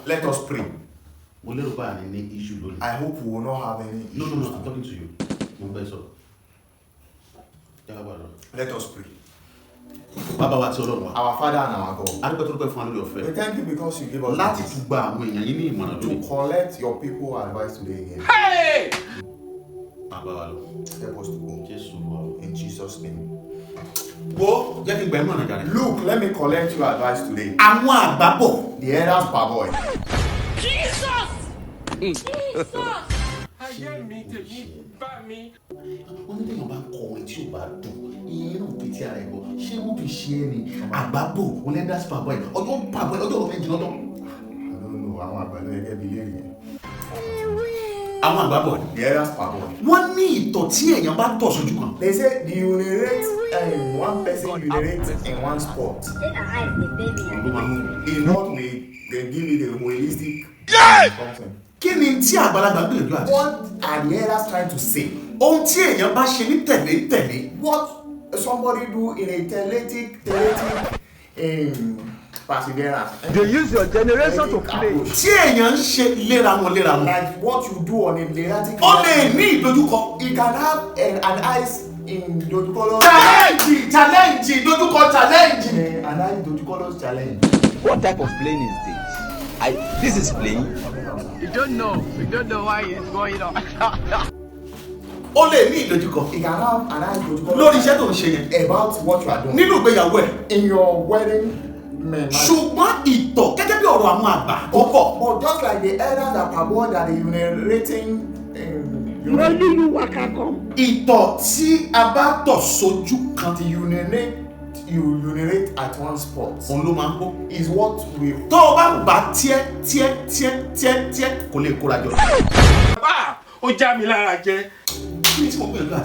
Let us pray. I hope we will not have any issues. No, I'm talking to you. Let us pray. Our Father and our God, we we thank you because you give us to collect your people advice today again. Hey! Help us to go. In Jesus' name. Look, let me collect your advice today. The elders parboy. Jesus! They say the urinate one person urinates in one spot. In what way they give it a holistic something. What are the elders trying to say? What somebody do in a teletic perseverance. They use your generation to play. Like what you do on a narrative. It can have an eyes in Dojukolos. Challenge. An eyes Dojukolos challenge. What type of plane is this? This is plane. We don't know why it's going on. It can have an eyes Dojukolos about what you are doing. In your wedding. But just like the elders that parboiled that they urinating you urinate at one spot is what we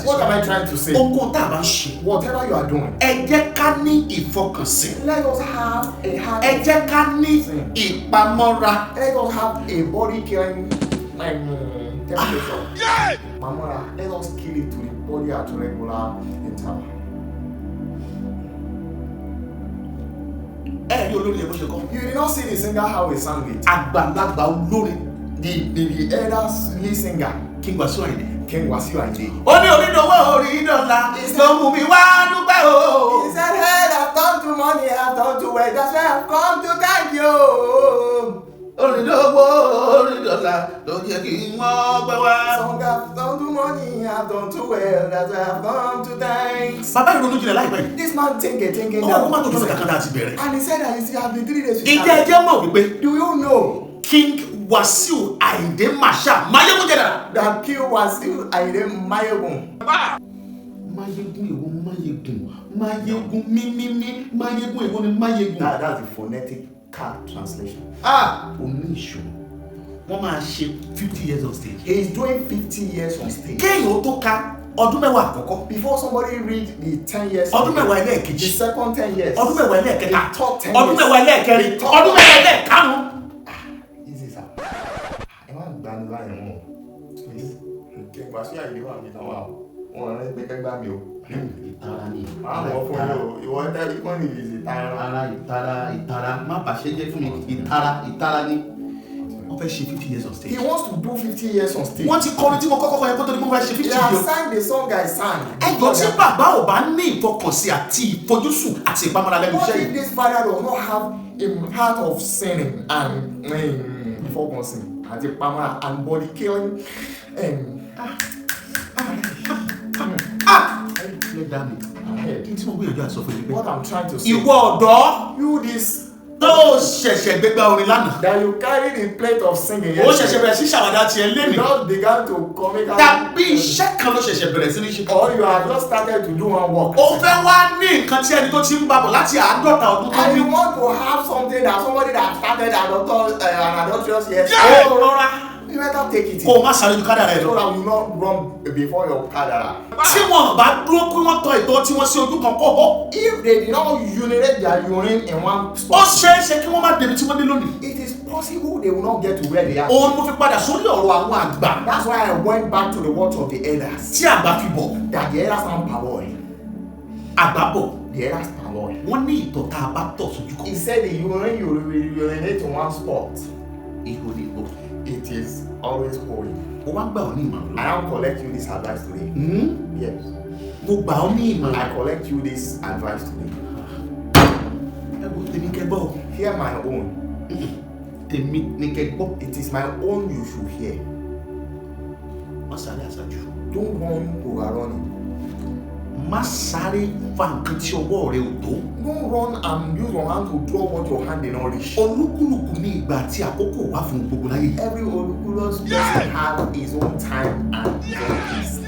what am I trying to say? Whatever you are doing, let us have a heart. Let us have a body killing temperature. Mamora, let us kill it to the body at regular interval. You did not see the singer how he sang it. The elders lead singer King Wasiu Ayinde. He said, hey, I've come to money, I've come to wealth, that's why I've come to thank you. Song, I've come to money, I've come to wealth, that's why I've come to thanks. This man thinking down. And he said that he have been 3 days. Do you know? King Wasiu Ayinde Masha Mayegun General. That King Wasiu Ayinde Mayegun. Mayegun. That's the phonetic translation. One 50 years on stage. He is doing 50 years on stage. Before somebody read the 10 years, the second 10 years, the top 10 years, easy sir. I want to please. He 50 years on stage. He wants to do 50 years on stage. Once he called it, he has signed the song I sang. What if this father does not have a heart of sinning and before sin and body killing what I'm trying to say, you this that you carry the plate of singing, you just began to comic out, or you have just started to do one work, and you want to have something that somebody that started an adulterous you better take it so that you not run before your cadara. If they did not urinate their urine in one spot, it is possible they will not get to where they are. That's why I went back to the words of the elders. That the elders are parboy. The elders per law. Wọ́n ní ìtọ̀ tá a bá tọ̀ sójú kan. He said that when you urinate in one spot, Ihò ni ìbò. it is always holy. Mo wá gbà ọ́ ní ìmọ̀ràn. I now collect you this advice today. Yes. Mo gbà ọ́ ní ìmọ̀ràn. I collect you this advice today. Ẹ wo tèmi kẹgbọ́. Hear my own. Tèmi ní kẹgbọ́. It is my own you should hear. Má sáré àṣàjù. Don't run overrunning. Má sáré fa nǹkan tí ọwọ́ rẹ ò tó. Don't run and use your hand to draw what your hand did not reach. Olúkúlùkù ní ìgbà àti àkókò wá fún gbogbo láyé. Every ridiculous person has his own time and his own place.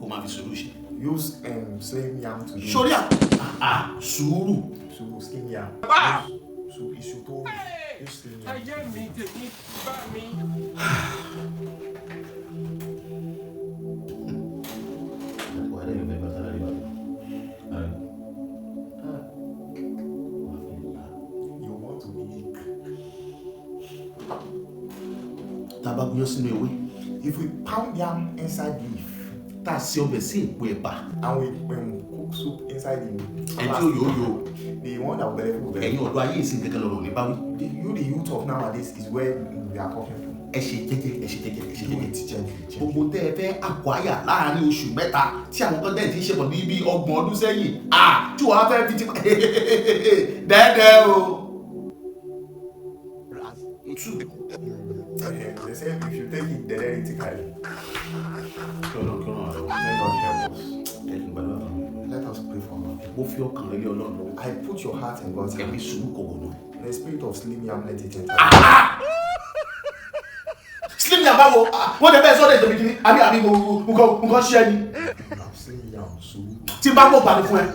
Kó máa fi sùúrù ṣe. Use slim yam to do. Sórí sùúrù. Slim yam. Use iṣu tó use slim yam. Ayé mi tèmi bá mi. You want to be weak. Tá a bá gúnyán sínú ewé. If we pound yam inside leaf Tá a ṣe ọbẹ̀ sí èpo ẹ̀bà. and we cook soup inside the Ẹni tí ó yòó. the one that will benefit Ẹ̀yin ọ̀dọ́ ayé ìsìn kankan lọ́rọ̀ ní báwí. the youth of nowadays is where we are talking to. Ẹ ṣe jẹ́jẹ́, ẹ ṣe jẹ́jẹ́, ẹ ṣe Do jẹ́jẹ́. it gently. Gbogbo tẹ́ ẹ fẹ́ àkwáyà láàárín oṣù mẹ́ta tí àwọn kan dẹ̀ ti ń ṣe pọ̀ bí 30 ọdún sẹ́yìn. Tí wàá fẹ́ fi ti pa dẹ́dẹ́ o. They say if you take it theoretically, Kọ́lọ́ àrọ̀. let God help us. Ẹ kí n gbàdúrà fún mi. Let us pray for God. Mo fi ọkàn rẹ lé Ọlọ́run lọ́wọ́. I put your heart in God's Ẹ̀mí hand. sùúrù kò wọ̀nà. The spirit of slim yam let it enter. Slim yam báwo? Wọ́n tẹ bẹ́ẹ̀ sọ́dọ̀ ìtòmí kìíní. Àbí nǹkan ṣe ẹni. Slim yam soup. Tí n bá mọ̀ gbà ní fún ẹ.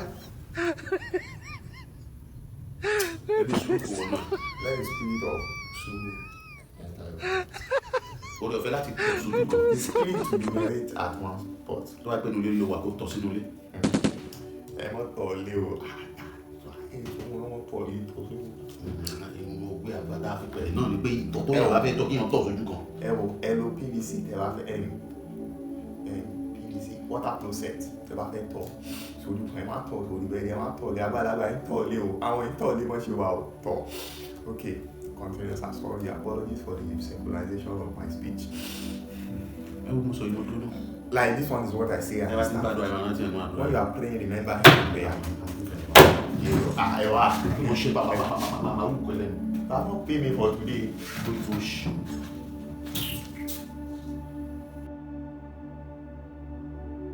Ẹ̀mí sùúrù kò wọ̀nà. Let the spirit of soup enter. Orí ọ̀fẹ́ láti tọ̀ sójú kan. The spirit to urinate at one spot. Tó bá pẹ́ nu ilé ló wà kó tọ̀ sínú ilé. Ẹ mọ́ tọ̀ lé o. Wọ́n tọ̀ lé tó sójú. Mo gbé àgbàdo àfipẹ̀rẹ̀ náà ni pé ìtọ̀ tó yàrá fẹ́ tọ́ kí yàn tọ̀ sójú kan. Ẹ wo ẹ lo PVC tẹ bá fẹ́ PVC water closet tẹ bá fẹ́ tọ̀ sójú kan ẹ má tọ̀ sórí bẹ́ẹ̀ ni ẹ má tọ̀ lé agbálagbá ẹ tọ̀ lé o àwọn ìtọ̀ lé mọ́ ṣe wà ó tọ̀. Okay, continuous as well. The apologies for the synchronization of my speech. Ẹ wo mo sọ ìmọ̀ dúró. Like this one is what I say. Ẹ wá sí gbàdúrà ìwà rántí ẹnu àdúrà. When you are praying, remember him in prayer. Ẹ wá mo ṣe bàbá wù kọ́ lẹ́nu. You have not paid me for today. Ó ti fò ṣì.